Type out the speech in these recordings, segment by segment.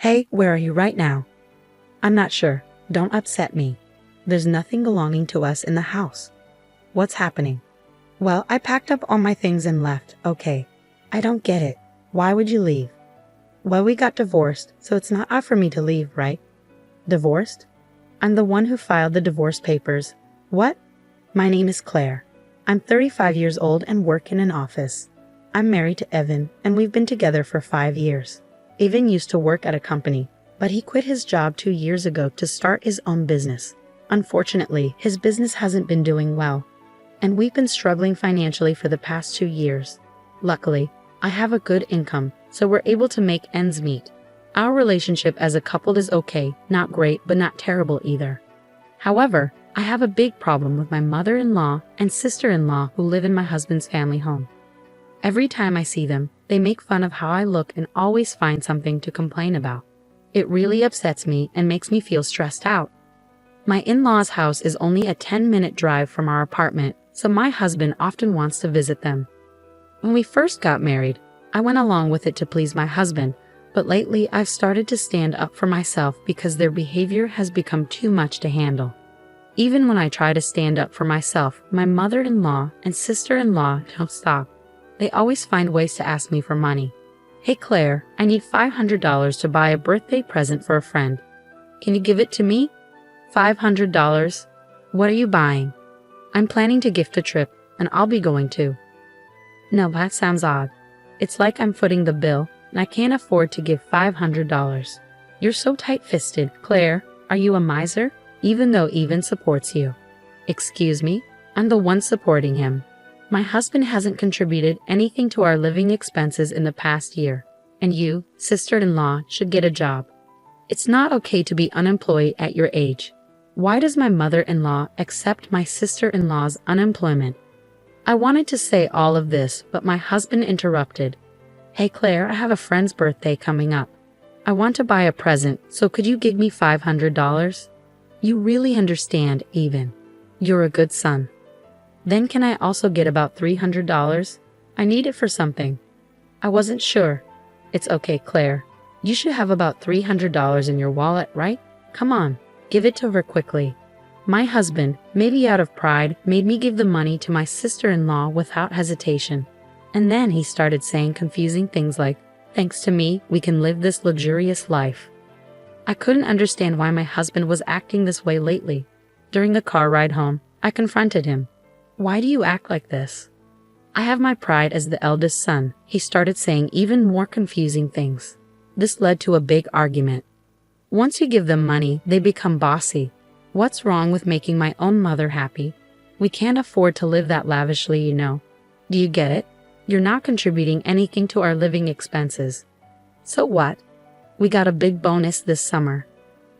Hey, where are you right now? I'm not sure. Don't upset me. There's nothing belonging to us in the house. What's happening? Well, I packed up all my things and left, okay. I don't get it. Why would you leave? Well, we got divorced, so it's not odd for me to leave, right? Divorced? I'm the one who filed the divorce papers. What? My name is Claire. I'm 35 years old and work in an office. I'm married to Evan, and we've been together for 5 years. Evan used to work at a company, but he quit his job 2 years ago to start his own business. Unfortunately, his business hasn't been doing well, and we've been struggling financially for the past 2 years. Luckily, I have a good income, so we're able to make ends meet. Our relationship as a couple is okay, not great, but not terrible either. However, I have a big problem with my mother-in-law and sister-in-law who live in my husband's family home. Every time I see them, they make fun of how I look and always find something to complain about. It really upsets me and makes me feel stressed out. My in-laws' house is only a 10-minute drive from our apartment, so my husband often wants to visit them. When we first got married, I went along with it to please my husband, but lately I've started to stand up for myself because their behavior has become too much to handle. Even when I try to stand up for myself, my mother-in-law and sister-in-law don't stop. They always find ways to ask me for money. Hey Claire, I need $500 to buy a birthday present for a friend. Can you give it to me? $500? What are you buying? I'm planning to gift a trip, and I'll be going too. No, that sounds odd. It's like I'm footing the bill, and I can't afford to give $500. You're so tight-fisted, Claire. Are you a miser? Even though Evan supports you. Excuse me? I'm the one supporting him. My husband hasn't contributed anything to our living expenses in the past year, and you, sister-in-law, should get a job. It's not okay to be unemployed at your age. Why does my mother-in-law accept my sister-in-law's unemployment? I wanted to say all of this, but my husband interrupted. Hey Claire, I have a friend's birthday coming up. I want to buy a present, so could you give me $500? You really understand, Evan. You're a good son. Then can I also get about $300? I need it for something. I wasn't sure. It's okay, Claire. You should have about $300 in your wallet, right? Come on, give it to her quickly. My husband, maybe out of pride, made me give the money to my sister-in-law without hesitation. And then he started saying confusing things like, thanks to me, we can live this luxurious life. I couldn't understand why my husband was acting this way lately. During the car ride home, I confronted him. Why do you act like this? I have my pride as the eldest son. He started saying even more confusing things. This led to a big argument. Once you give them money, they become bossy. What's wrong with making my own mother happy? We can't afford to live that lavishly, you know. Do you get it? You're not contributing anything to our living expenses. So what? We got a big bonus this summer.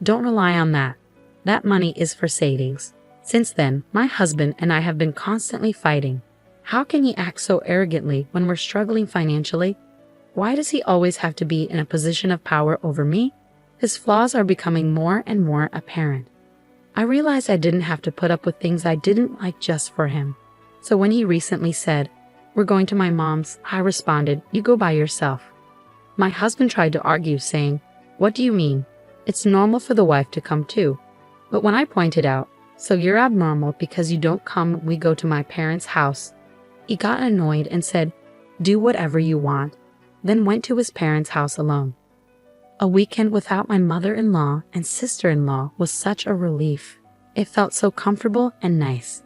Don't rely on that. That money is for savings. Since then, my husband and I have been constantly fighting. How can he act so arrogantly when we're struggling financially? Why does he always have to be in a position of power over me? His flaws are becoming more and more apparent. I realized I didn't have to put up with things I didn't like just for him. So when he recently said, "We're going to my mom's," I responded, "You go by yourself." My husband tried to argue, saying, "What do you mean? It's normal for the wife to come too." But when I pointed out, "So you're abnormal because you don't come when we go to my parents' house," he got annoyed and said, "Do whatever you want," then went to his parents' house alone. A weekend without my mother-in-law and sister-in-law was such a relief. It felt so comfortable and nice.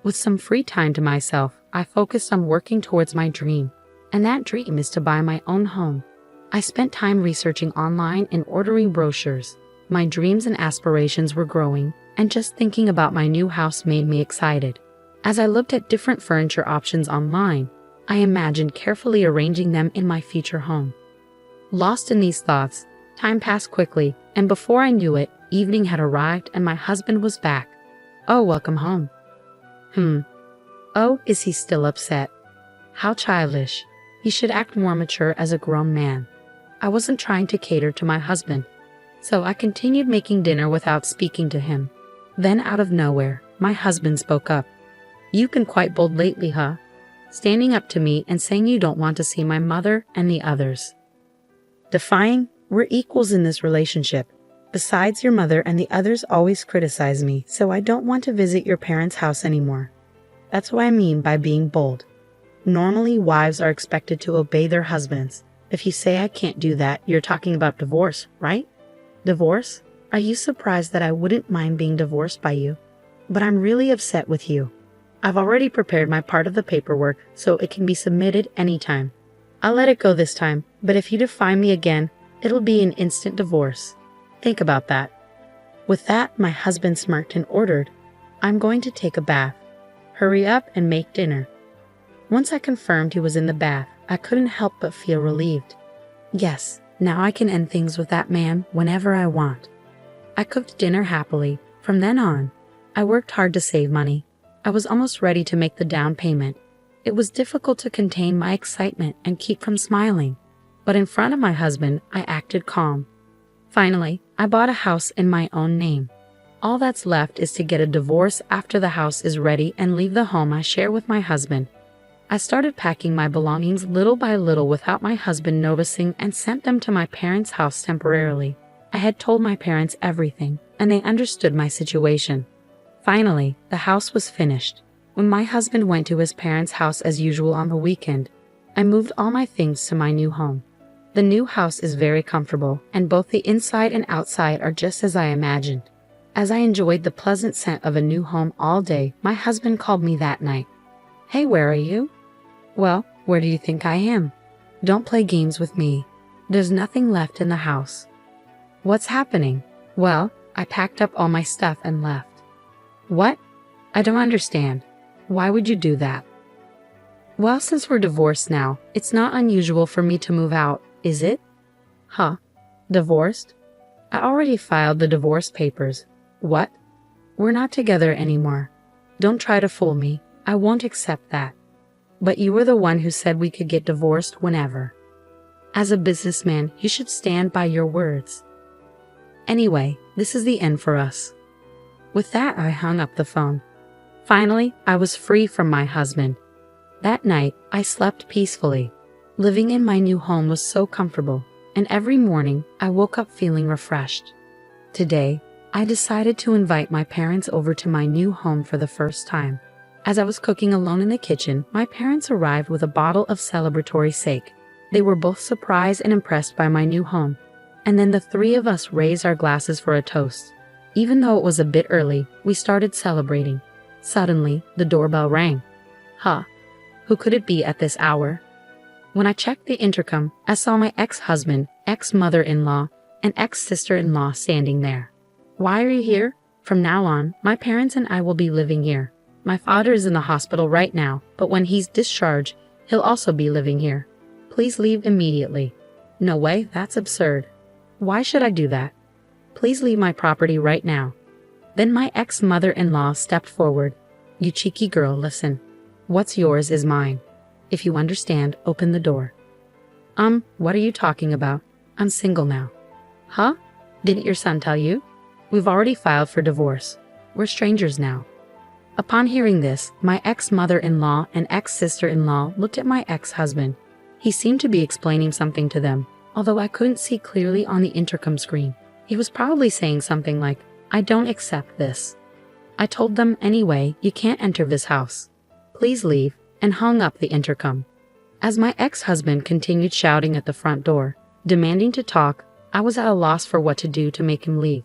With some free time to myself, I focused on working towards my dream, and that dream is to buy my own home. I spent time researching online and ordering brochures. My dreams and aspirations were growing, and just thinking about my new house made me excited. As I looked at different furniture options online, I imagined carefully arranging them in my future home. Lost in these thoughts, time passed quickly, and before I knew it, evening had arrived and my husband was back. "Oh, welcome home." Oh, is he still upset? How childish. He should act more mature as a grown man. I wasn't trying to cater to my husband, so I continued making dinner without speaking to him. Then out of nowhere, my husband spoke up. "You've been quite bold lately, huh? Standing up to me and saying you don't want to see my mother and the others." Defying? We're equals in this relationship. Besides, your mother and the others always criticize me, so I don't want to visit your parents' house anymore. That's what I mean by being bold. Normally, wives are expected to obey their husbands. If you say I can't do that, you're talking about divorce, right? Divorce? Are you surprised that I wouldn't mind being divorced by you? But I'm really upset with you. I've already prepared my part of the paperwork, so it can be submitted anytime. I'll let it go this time, but if you defy me again, it'll be an instant divorce. Think about that. With that, my husband smirked and ordered, "I'm going to take a bath. Hurry up and make dinner." Once I confirmed he was in the bath, I couldn't help but feel relieved. Yes, now I can end things with that man whenever I want. I cooked dinner happily. From then on, I worked hard to save money. I was almost ready to make the down payment. It was difficult to contain my excitement and keep from smiling, but in front of my husband, I acted calm. Finally, I bought a house in my own name. All that's left is to get a divorce after the house is ready and leave the home I share with my husband. I started packing my belongings little by little without my husband noticing and sent them to my parents' house temporarily. I had told my parents everything, and they understood my situation. Finally, the house was finished. When my husband went to his parents' house as usual on the weekend, I moved all my things to my new home. The new house is very comfortable, and both the inside and outside are just as I imagined. As I enjoyed the pleasant scent of a new home all day, my husband called me that night. "Hey, where are you?" "Well, where do you think I am?" "Don't play games with me. There's nothing left in the house." "What's happening?" "Well, I packed up all my stuff and left." "What? I don't understand. Why would you do that?" "Well, since we're divorced now, it's not unusual for me to move out, is it?" "Huh? Divorced? I already filed the divorce papers." "What?" "We're not together anymore. Don't try to fool me. I won't accept that." "But you were the one who said we could get divorced whenever." As a businessman, you should stand by your words. Anyway, this is the end for us. With that, I hung up the phone. Finally, I was free from my husband. That night, I slept peacefully. Living in my new home was so comfortable, and every morning, I woke up feeling refreshed. Today, I decided to invite my parents over to my new home for the first time. As I was cooking alone in the kitchen, my parents arrived with a bottle of celebratory sake. They were both surprised and impressed by my new home. And then the three of us raised our glasses for a toast. Even though it was a bit early, we started celebrating. Suddenly, the doorbell rang. Huh? Who could it be at this hour? When I checked the intercom, I saw my ex-husband, ex-mother-in-law, and ex-sister-in-law standing there. "Why are you here?" "From now on, my parents and I will be living here. My father is in the hospital right now, but when he's discharged, he'll also be living here. Please leave immediately." "No way, that's absurd." "Why should I do that?" "Please leave my property right now." Then my ex-mother-in-law stepped forward. "You cheeky girl, listen. What's yours is mine. If you understand, open the door." What are you talking about? I'm single now." "Huh? Didn't your son tell you?" "We've already filed for divorce. We're strangers now." Upon hearing this, my ex-mother-in-law and ex-sister-in-law looked at my ex-husband. He seemed to be explaining something to them, although I couldn't see clearly on the intercom screen. He was probably saying something like, "I don't accept this." I told them, "Anyway, you can't enter this house. Please leave," and hung up the intercom. As my ex-husband continued shouting at the front door, demanding to talk, I was at a loss for what to do to make him leave.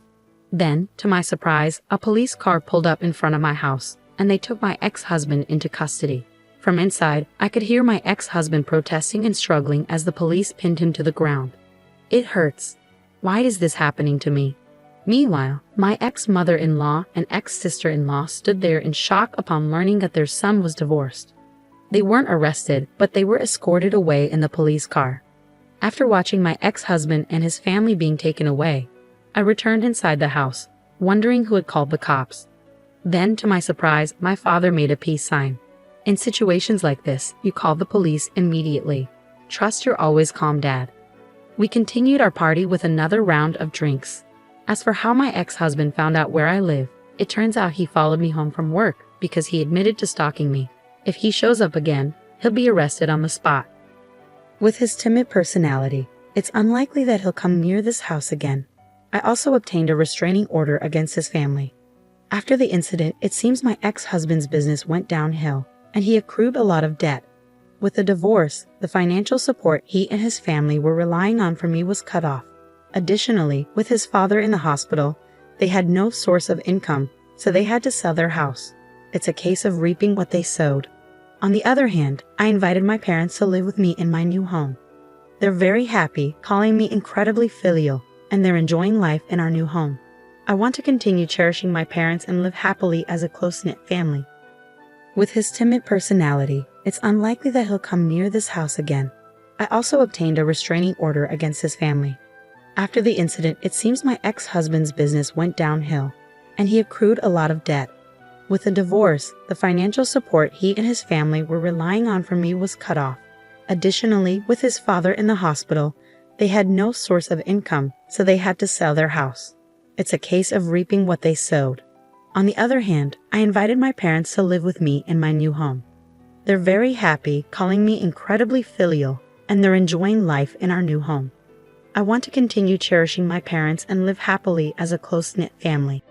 Then, to my surprise, a police car pulled up in front of my house, and they took my ex-husband into custody. From inside, I could hear my ex-husband protesting and struggling as the police pinned him to the ground. It hurts. Why is this happening to me? Meanwhile, my ex-mother-in-law and ex-sister-in-law stood there in shock upon learning that their son was divorced. They weren't arrested, but they were escorted away in the police car. After watching my ex-husband and his family being taken away, I returned inside the house, wondering who had called the cops. Then, to my surprise, my father made a peace sign. In situations like this, you call the police immediately. Trust your always calm dad. We continued our party with another round of drinks. As for how my ex-husband found out where I live, it turns out he followed me home from work because he admitted to stalking me. If he shows up again, he'll be arrested on the spot. With his timid personality, It's unlikely that he'll come near this house again. I also obtained a restraining order against his family. After the incident, it seems my ex-husband's business went downhill, and he accrued a lot of debt. With the divorce, the financial support he and his family were relying on from me was cut off. Additionally, with his father in the hospital, they had no source of income, so they had to sell their house. It's a case of reaping what they sowed. On the other hand, I invited my parents to live with me in my new home. They're very happy, calling me incredibly filial, and they're enjoying life in our new home. I want to continue cherishing my parents and live happily as a close-knit family. With his timid personality, it's unlikely that he'll come near this house again. I also obtained a restraining order against his family. After the incident, it seems my ex-husband's business went downhill, and he accrued a lot of debt. With the divorce, the financial support he and his family were relying on from me was cut off. Additionally, with his father in the hospital, they had no source of income, so they had to sell their house. It's a case of reaping what they sowed. On the other hand, I invited my parents to live with me in my new home. They're very happy, calling me incredibly filial, and they're enjoying life in our new home. I want to continue cherishing my parents and live happily as a close-knit family.